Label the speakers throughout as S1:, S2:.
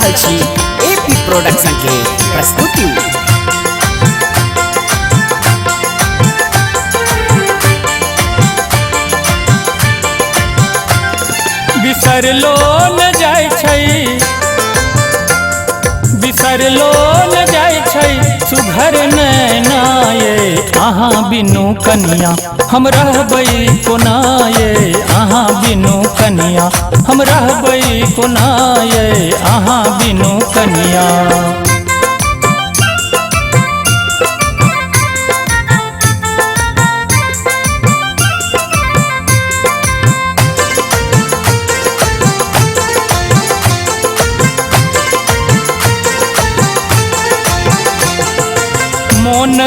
S1: रहल छी AP production के प्रस्तुति।
S2: बिसरलो न जाय छै, बिसरलो न जाय छै सुघर नैना ये। अहाँ बिनु कनिया हम रहबै कोना ये, अहाँ बिनु कनिया हम रहबै कोना ये, अहाँ बिनु कनिया। मोन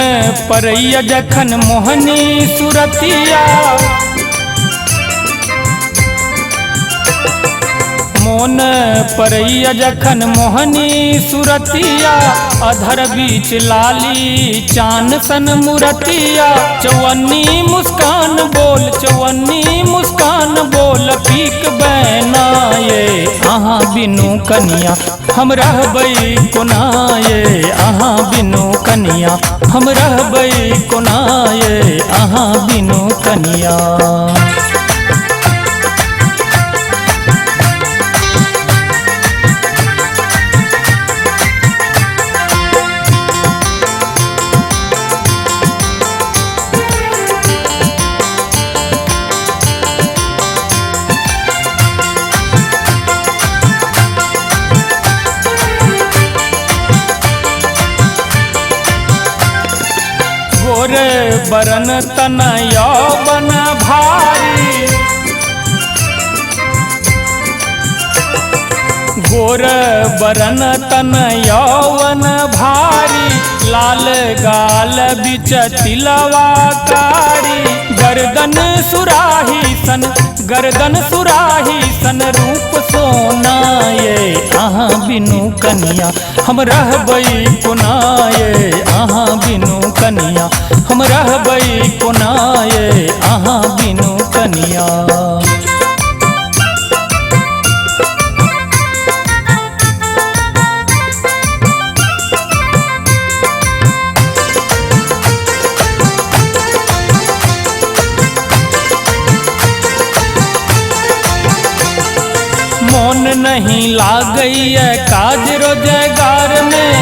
S2: परैया जखन मोहनी सुरतिया, मोन परैया जखन मोहनी सुरतिया, अधर बीच लाली चान सन मुरतिया। चौवन्नी मुस्कान बोल, चौवन्नी मुस्कान बोल पीक बैना ये। अहाँ बिनु कनिया हम रहबै कोना ये, अहाँ बिनु कनिया हम रहबै कोना ये, अहाँ बिनु कनिया। गोर बरन तन यौवन भारी, गोर बरन तन यौवन भारी, लाल गाल बिच तिलवा कारी। गर्दन सुराही सन, गर्दन सुराही सन रूप सोना ये। अहाँ बिनु कनिया हम रहबै कोना ये, अहाँ बिनु कनिया हम रहबै कोना ये, अहाँ बिनु कनिया। मोन नहीं लागैया काज रोजगार में,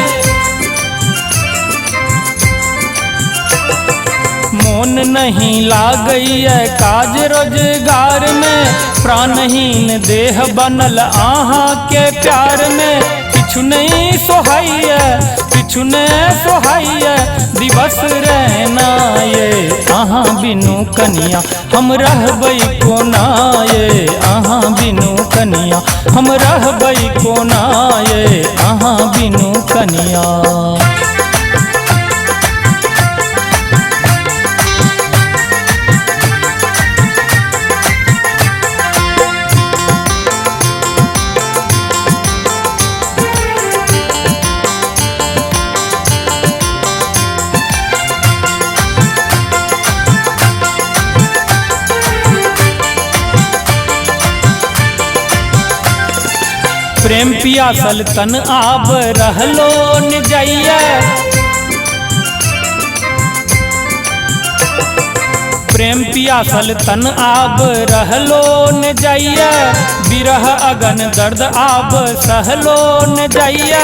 S2: मोन नहीं लागैया काज रोजगार में। प्राणहीन देह बनल आहाँ के प्यार में, किछु नहीं सोहाइया, किछु नहीं सोहाइया दिवस रहना ये। अहाँ बिनु कनिया हम रहबै कोना ये, अहाँ बिनु कनिया हम रहबै कोना ये, अहाँ बिनु कनिया। प्रेम पियासल तन आब रहलो न जाइया, प्रेम पियासल तन आब रहलो न जाइया। बिरह अगन दर्द आब सहलो न जाइया।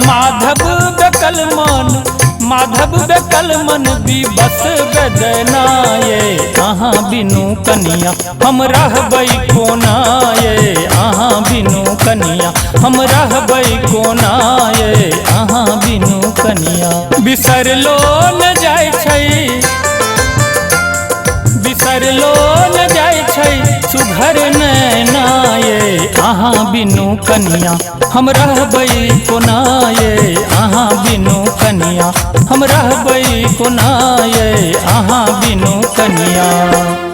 S2: माधव बेकल मन, माधव बेकल मन विवश वेदना ये। अहाँ बिनु कनिया हम रहबै कोना ये, अहाँ बिनु कनिया हम रहबै कोना ये, अहाँ बिनु कनिया। बिसरलो न जाय छै, बिसरलो न जाय छै सुघर नैना ये। अहाँ बिनु कनिया हम रहबै कोना ये, अहाँ बिनु कनिया हम रहबै कोना ये, अहाँ बिनु कनिया।